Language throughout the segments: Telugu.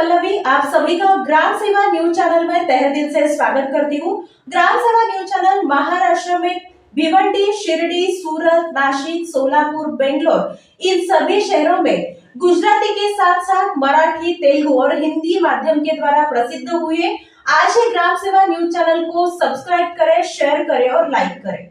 पल्लवी, आप सभी का ग्राम सेवा न्यूज चैनल में तहे दिल से स्वागत करती हूँ। ग्राम सेवा न्यूज चैनल महाराष्ट्र में भिवंडी, शिरडी, सूरत, नासिक, सोलापुर, बेंगलोर इन सभी शहरों में गुजराती के साथ साथ मराठी, तेलुगु और हिंदी माध्यम के द्वारा प्रसिद्ध हुए। आज ही ग्राम सेवा न्यूज चैनल को सब्सक्राइब करें, शेयर करें और लाइक करें।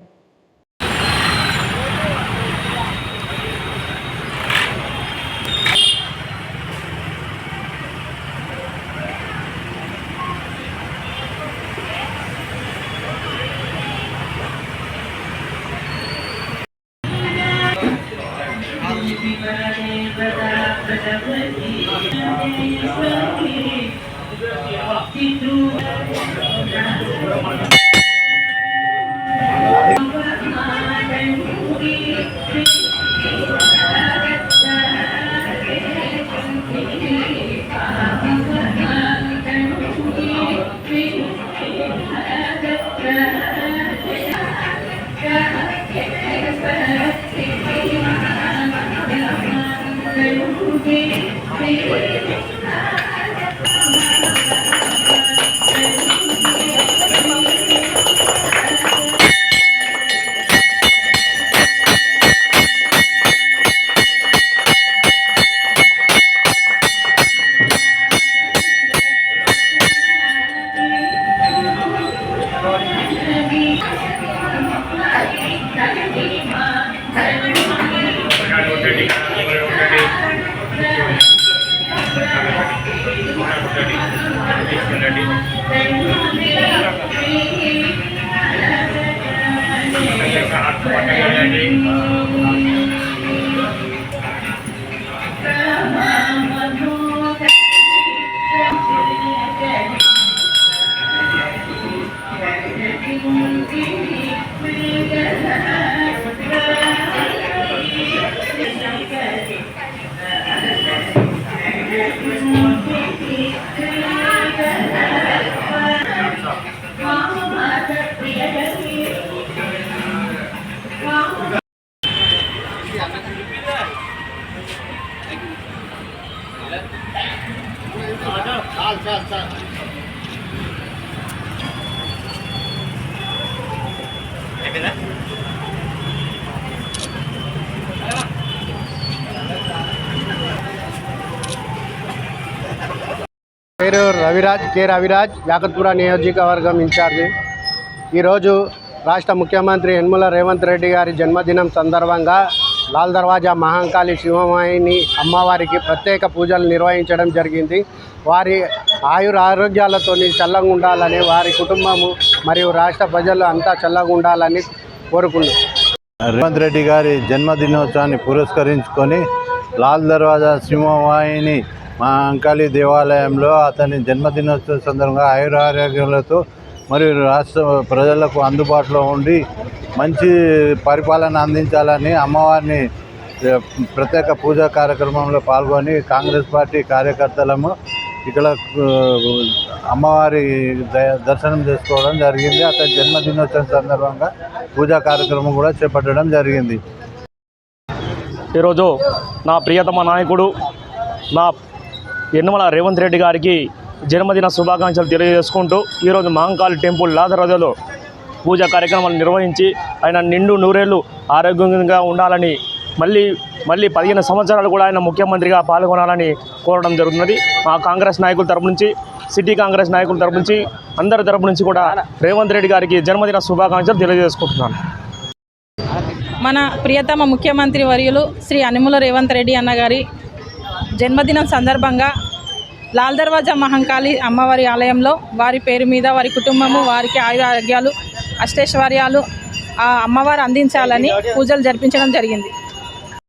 పేరు రవిరాజ్ యాకత్పుర నియోజకవర్గం ఇన్ఛార్జి। ఈరోజు రాష్ట్ర ముఖ్యమంత్రి యనమల రేవంత్ రెడ్డి గారి జన్మదినం సందర్భంగా లాల్ దర్వాజా మహంకాళి శివమాయిని అమ్మవారికి ప్రత్యేక పూజలు నిర్వహించడం జరిగింది। వారి ఆయుర ఆరోగ్యాలతో చల్లగా ఉండాలని, వారి కుటుంబము మరియు రాష్ట్ర ప్రజలు అంతా చల్లగా ఉండాలని కోరుకున్నాం। రేవంత్ రెడ్డి గారి జన్మదినోత్సవాన్ని పురస్కరించుకొని లాల్ దర్వాజా సింహవాహిని మహంకాళి దేవాలయంలో అతని జన్మదినోత్సవం సందర్భంగా ఆయురారోగ్యాలతో మరియు రాష్ట్ర ప్రజలకు అందుబాటులో ఉండి మంచి పరిపాలన అందించాలని అమ్మవారిని ప్రత్యేక పూజా కార్యక్రమంలో పాల్గొని కాంగ్రెస్ పార్టీ కార్యకర్తలము ఇక్కడ అమ్మవారి దర్శనం చేసుకోవడం జరిగింది। అతని జన్మదినోత్సవం సందర్భంగా పూజా కార్యక్రమం కూడా చేపట్టడం జరిగింది। ఈరోజు నా ప్రియతమ నాయకుడు నా యనమల రేవంత్ రెడ్డి గారికి జన్మదిన శుభాకాంక్షలు తెలియజేసుకుంటూ ఈరోజు మహంకాళి టెంపుల్ లాదరజలో పూజా కార్యక్రమాలు నిర్వహించి ఆయన నిండు నూరేళ్లు ఆరోగ్యంగా ఉండాలని మళ్ళీ 15 సంవత్సరాలు కూడా ఆయన ముఖ్యమంత్రిగా పాల్గొనాలని కోరడం జరుగుతున్నది। మా కాంగ్రెస్ నాయకుల తరపు నుంచి, సిటీ కాంగ్రెస్ నాయకుల తరపు నుంచి, అందరి తరపు నుంచి కూడా రేవంత్ రెడ్డి గారికి జన్మదిన శుభాకాంక్షలు తెలియజేసుకుంటున్నాను। మన ప్రియతమ ముఖ్యమంత్రి వర్యులు శ్రీ యనమల రేవంత్ రెడ్డి అన్న గారి జన్మదినం సందర్భంగా లాల్ దర్వాజా మహంకాళి అమ్మవారి ఆలయంలో వారి పేరు మీద వారి కుటుంబము వారికి ఆయురారోగ్యాలు అష్టైశ్వర్యాలు ఆ అమ్మవారు అందించాలని పూజలు జరిపించడం జరిగింది।